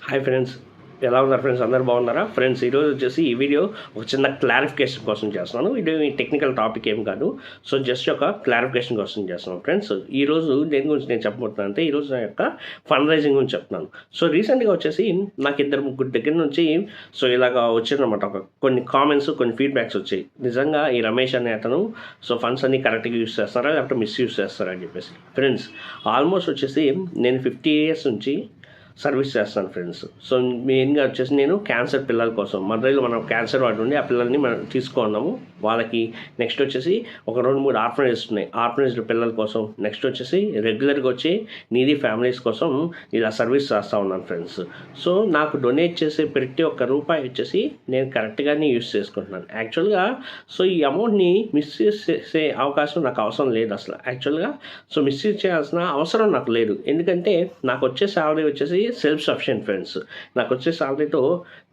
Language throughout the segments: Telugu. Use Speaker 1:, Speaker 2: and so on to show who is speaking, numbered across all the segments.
Speaker 1: హాయ్ ఫ్రెండ్స్, ఎలా ఉన్నారు ఫ్రెండ్స్? అందరూ బాగున్నారా ఫ్రెండ్స్? ఈరోజు వచ్చేసి ఈ వీడియో ఒక చిన్న క్లారిఫికేషన్ కోసం చేస్తున్నాను. ఇది టెక్నికల్ టాపిక్ ఏం కాదు. సో జస్ట్ ఒక క్లారిఫికేషన్ కోసం చేస్తున్నాను ఫ్రెండ్స్. ఈరోజు దేని గురించి నేను చెప్పబోతున్నాను అంటే, ఈరోజు నా యొక్క ఫండ్ రైజింగ్ గురించి చెప్తున్నాను. సో రీసెంట్గా వచ్చేసి నాకు 2-3 దగ్గర నుంచి సో ఇలాగ వచ్చిందన్నమాట. కొన్ని కామెంట్స్, కొన్ని ఫీడ్బ్యాక్స్ వచ్చాయి. నిజంగా ఈ రమేష్ అనే అతను సో ఫండ్స్ అన్ని కరెక్ట్గా యూస్ చేస్తారా లేకపోతే మిస్యూజ్ చేస్తారా అని చెప్పేసి. ఫ్రెండ్స్, ఆల్మోస్ట్ వచ్చేసి నేను 50 years నుంచి సర్వీస్ చేస్తాను ఫ్రెండ్స్. సో మెయిన్గా వచ్చేసి నేను క్యాన్సర్ పిల్లల కోసం, మదర్లో మనం క్యాన్సర్ వాటి ఉండి ఆ పిల్లల్ని మనం తీసుకున్నాము. వాళ్ళకి నెక్స్ట్ వచ్చేసి ఒక 2-3 ఆర్ఫనేజెస్ ఉన్నాయి. ఆర్ఫనేజ్ పిల్లల కోసం, నెక్స్ట్ వచ్చేసి రెగ్యులర్గా వచ్చి నీడీ ఫ్యామిలీస్ కోసం ఇలా సర్వీస్ చేస్తూ ఉన్నాను ఫ్రెండ్స్. సో నాకు డొనేట్ చేసే ప్రతి ఒక్క రూపాయి వచ్చేసి నేను కరెక్ట్గానే యూస్ చేసుకుంటున్నాను. యాక్చువల్గా సో ఈ అమౌంట్ని మిస్యూజ్ చేసే అవకాశం నాకు అవసరం లేదు అసలు. యాక్చువల్గా సో మిస్యూజ్ చేయాల్సిన అవసరం నాకు లేదు. ఎందుకంటే నాకు వచ్చే శాలరీ వచ్చేసి సెల్ఫ్ సఫిషియెంట్ ఫ్రెండ్స్. నాకు వచ్చే శాలరీతో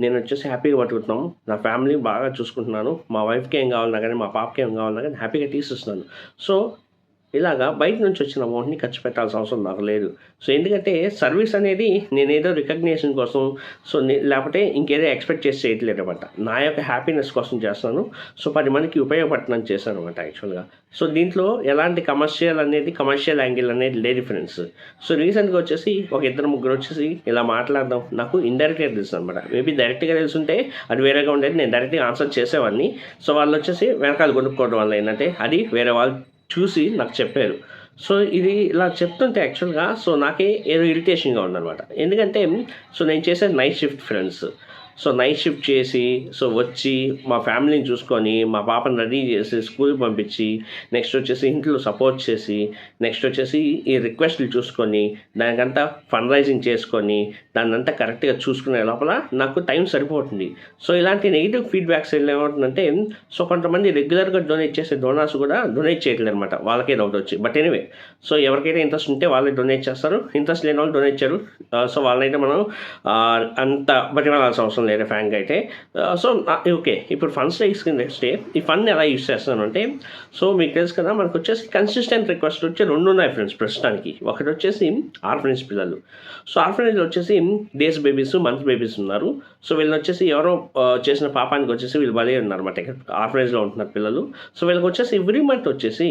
Speaker 1: నేను వచ్చేసి హ్యాపీగా బతుకుతున్నాను. నా ఫ్యామిలీ బాగా చూసుకుంటున్నాను. మా వైఫ్కి ఏం కావాలన్నా కానీ, మా పాపకి ఏం కావాలన్నా కానీ హ్యాపీగా తీసిస్తున్నాను. సో ఇలాగా బయట నుంచి వచ్చిన అమౌంట్ని ఖర్చు పెట్టాల్సిన అవసరం నాకు లేదు. సో ఎందుకంటే సర్వీస్ అనేది నేనేదో రికగ్నిషన్ కోసం సో లేకపోతే ఇంకేదో ఎక్స్పెక్ట్ చేసి చేయట్లేదు అనమాట. నా యొక్క హ్యాపీనెస్ కోసం చేస్తాను. సో 10 మందికి ఉపయోగపడుతుందని చేశాను అనమాట యాక్చువల్గా. సో దీంట్లో ఎలాంటి కమర్షియల్ యాంగిల్ అనేది లేదు ఫ్రెండ్స్. సో రీసెంట్గా వచ్చేసి ఒక 2-3 వచ్చేసి ఇలా మాట్లాడదాం నాకు ఇండైరెక్ట్గా తెలుసు అనమాట. మేబీ డైరెక్ట్గా తెలుసుంటే అది వేరేగా ఉండేది, నేను డైరెక్ట్గా ఆన్సర్ చేసేవాడిని. సో వాళ్ళు వచ్చేసి వెనకాల కొనుక్కోవడం వల్ల ఏంటంటే అది వేరే వాళ్ళు చూసి నాకు చెప్పారు. సో ఇది ఇలా చెప్తుంటే యాక్చువల్గా సో నాకే ఏదో ఇరిటేషన్గా ఉందన్నమాట. ఎందుకంటే సో నేను చేసే night shift friends. So night shift చేసి సో వచ్చి మా ఫ్యామిలీని చూసుకొని, మా పాపను రెడీ చేసి స్కూల్కి పంపించి, నెక్స్ట్ వచ్చేసి ఇంట్లో సపోర్ట్ చేసి, నెక్స్ట్ వచ్చేసి ఈ రిక్వెస్ట్లు చూసుకొని, దానికంతా ఫండ్ రైజింగ్ చేసుకొని, దాన్నంతా కరెక్ట్గా చూసుకునే లోపల నాకు టైం సరిపోతుంది. సో ఇలాంటి నెగిటివ్ ఫీడ్బ్యాక్స్ ఏమవుతుందంటే సో కొంతమంది రెగ్యులర్గా డొనేట్ చేసే డోనర్స్ కూడా డొనేట్ చేయట్లేదు అనమాట. వాళ్ళకే డౌట్ వచ్చి. బట్ ఎనీవే, సో ఎవరికైతే ఇంట్రెస్ట్ ఉంటే వాళ్ళే డొనేట్ చేస్తారు. ఇంట్రెస్ట్ లేని వాళ్ళు డొనేట్ చేయరు. సో వాళ్ళైతే మనం అంత బతిమాలాల్సిన అవసరం లేదు ఫ్యాన్గా అయితే. సో ఓకే, ఇప్పుడు ఫండ్స్ తీసుకుంటే ఈ ఫండ్ ఎలా యూస్ చేస్తాను అంటే, సో మీకు తెలుసు కదా, మనకు వచ్చేసి కన్సిస్టెంట్ రిక్వెస్ట్ వచ్చి 2 ఉన్నాయి ఫ్రెండ్స్ ప్రస్తుతానికి. ఒకటి వచ్చేసి ఆర్ఫనేజ్ పిల్లలు. సో ఆర్ఫనేజ్లో వచ్చేసి డేస్ బేబీస్, మంత్ బేబీస్ ఉన్నారు. సో వీళ్ళని వచ్చేసి ఎవరో చేసిన పాపానికి వచ్చేసి వీళ్ళు బలే ఉన్నారన్నమాట. ఆర్ఫనేజ్లో ఉంటున్నారు పిల్లలు. సో వీళ్ళకి వచ్చేసి ఎవ్రీ మంత్ వచ్చేసి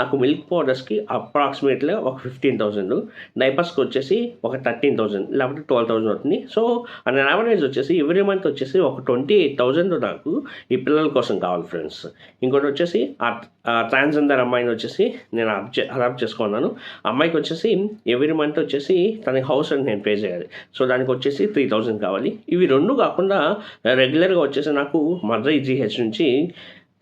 Speaker 1: నాకు మిల్క్ పౌడర్స్కి అప్రాక్సిమేట్లీ ఒక 15,000, డైపర్స్కి వచ్చేసి ఒక 13,000 లేకపోతే 12,000 అవుతుంది. సో అండ్ యావరేజ్ వచ్చేసి ఎవ్రీ మంత్ వచ్చేసి ఒక 28,000 నాకు ఈ పిల్లల కోసం కావాలి ఫ్రెండ్స్. ఇంకోటి వచ్చేసి ట్రాన్స్జెండర్ అమ్మాయిని వచ్చేసి నేను అడాప్ట్ చేసుకున్నాను. అమ్మాయికి వచ్చేసి ఎవ్రీ మంత్ వచ్చేసి తనకి హౌస్ రెంట్ నేను పే చేయాలి. సో దానికి వచ్చేసి 3,000 కావాలి. ఇవి 2 కాకుండా రెగ్యులర్గా వచ్చేసి నాకు మదర్ జీహెచ్ నుంచి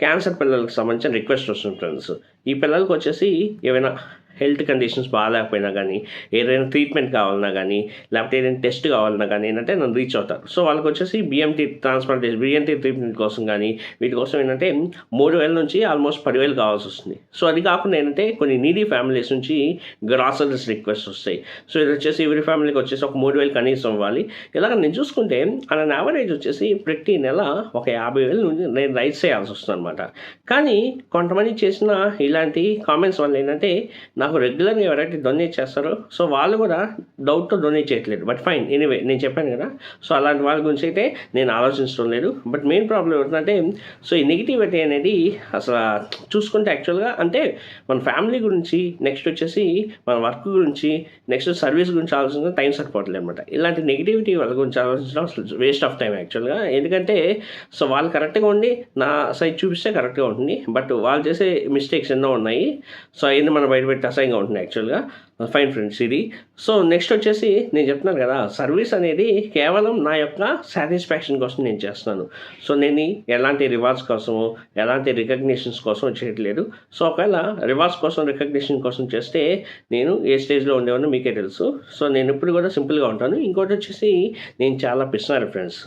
Speaker 1: క్యాన్సర్ పిల్లలకు సంబంధించిన రిక్వెస్ట్ వస్తుంది ఫ్రెండ్స్. ఈ పిల్లలకు వచ్చేసి ఏమైనా హెల్త్ కండిషన్స్ బాగాలేకపోయినా కానీ, ఏదైనా ట్రీట్మెంట్ కావాలన్నా కానీ, లేకపోతే ఏదైనా టెస్ట్ కావాలన్నా కానీ ఏంటంటే నన్ను రీచ్ అవుతారు. సో వాళ్ళకి వచ్చేసి బిఎంటీ ట్రీట్మెంట్ కోసం కానీ, వీటి కోసం ఏంటంటే 3,000 నుంచి ఆల్మోస్ట్ 10,000 కావాల్సి వస్తుంది. సో అది కాకుండా ఏంటంటే కొన్ని నీడీ ఫ్యామిలీస్ నుంచి గ్రాసరీస్ రిక్వెస్ట్ వస్తాయి. సో ఇది వచ్చేసి ఎవరి ఫ్యామిలీకి వచ్చేసి ఒక 3,000 కనీసం ఇవ్వాలి. ఇలాగ నేను చూసుకుంటే అలా యావరేజ్ వచ్చేసి ప్రతి నెల ఒక 50,000 నుంచి నేను రైట్ చేయాల్సి వస్తుంది అనమాట. కానీ కొంతమంది చేసిన ఇలాంటి కామెంట్స్ వల్ల ఏంటంటే నాకు రెగ్యులర్గా ఎవరైతే డొనేట్ చేస్తారో సో వాళ్ళు కూడా డౌట్తో డొనేట్ చేయట్లేదు. బట్ ఫైన్, ఎనీవే నేను చెప్పాను కదా, సో అలాంటి వాళ్ళ గురించి అయితే నేను ఆలోచించడం లేదు. బట్ మెయిన్ ప్రాబ్లం ఏంటంటే సో ఈ నెగిటివిటీ అనేది అసలు చూసుకుంటే యాక్చువల్గా అంటే మన ఫ్యామిలీ గురించి, నెక్స్ట్ వచ్చేసి మన వర్క్ గురించి, నెక్స్ట్ సర్వీస్ గురించి ఆలోచించడం టైం సరిపోవట్లేదు అనమాట. ఇలాంటి నెగిటివిటీ వాళ్ళ గురించి ఆలోచించడం అసలు వేస్ట్ ఆఫ్ టైం యాక్చువల్గా. ఎందుకంటే సో వాళ్ళు కరెక్ట్గా ఉండి నా సైడ్ చూపిస్తే కరెక్ట్గా ఉంటుంది. బట్ వాళ్ళు చేసే మిస్టేక్స్ ఎన్నో ఉన్నాయి. సో అవన్నీ మనం బయటపెట్టి అసహ్యంగా ఉంటుంది యాక్చువల్గా. ఫైన్ ఫ్రెండ్స్ ఇది. సో నెక్స్ట్ వచ్చేసి నేను చెప్తున్నాను కదా, సర్వీస్ అనేది కేవలం నా యొక్క సాటిస్ఫాక్షన్ కోసం నేను చేస్తున్నాను. సో నేను ఎలాంటి రివార్డ్స్ కోసము, ఎలాంటి రికగ్నిషన్స్ కోసం చేయట్లేదు. సో ఒకవేళ రివార్డ్స్ కోసం, రికగ్నిషన్ కోసం చేస్తే నేను ఏ స్టేజ్లో ఉండేవాడినో మీకే తెలుసు. సో నేను ఇప్పుడు కూడా సింపుల్గా ఉంటాను. ఇంకోటి వచ్చేసి నేను చాలా పిసినారి ఫ్రెండ్స్.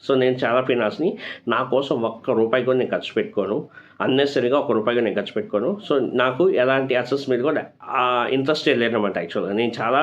Speaker 1: సో నేను చాలా పినాస్ని. నా కోసం ఒక్క రూపాయి కూడా నేను ఖర్చు పెట్టుకోను. అన్నెసరీగా ₹1 నేను ఖర్చు పెట్టుకోను. సో నాకు ఎలాంటి అసెట్స్ మీద కూడా ఇంట్రెస్టే లేదనమాట యాక్చువల్గా. నేను చాలా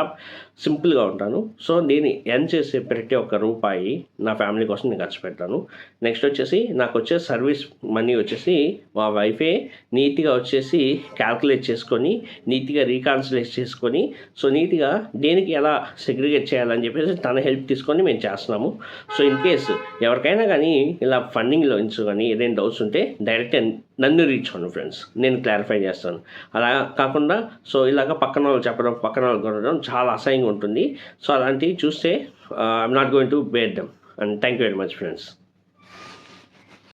Speaker 1: సింపుల్గా ఉంటాను. సో నేను ఎర్న్ చేసే ప్రతి ఒక్క రూపాయి నా ఫ్యామిలీ కోసం నేను ఖర్చు పెడతాను. నెక్స్ట్ వచ్చేసి నాకు వచ్చే సర్వీస్ మనీ వచ్చేసి మా వైఫే నీట్గా వచ్చేసి క్యాల్కులేట్ చేసుకొని నీట్గా రీకాన్సిలేట్ చేసుకొని సో నీట్గా దేనికి ఎలా సెగ్రిగేట్ చేయాలని చెప్పేసి తన హెల్ప్ తీసుకొని మేము చేస్తున్నాము. సో ఇన్ కేస్ ఎవరికైనా కానీ ఇలా ఫండింగ్ లోన్స్ కానీ ఏదైనా డౌట్స్ ఉంటే డైరెక్ట్ నన్ను రీచ్ అవ్వండి ఫ్రెండ్స్, నేను క్లారిఫై చేస్తాను. అలా కాకుండా సో ఇలాగ పక్కన వాళ్ళు చెప్పడం పక్కన వాళ్ళు కొనడం చాలా అసహ్యంగా ఉంటుంది. సో అలాంటివి చూస్తే I'm not going to bear them. And thank you very much friends.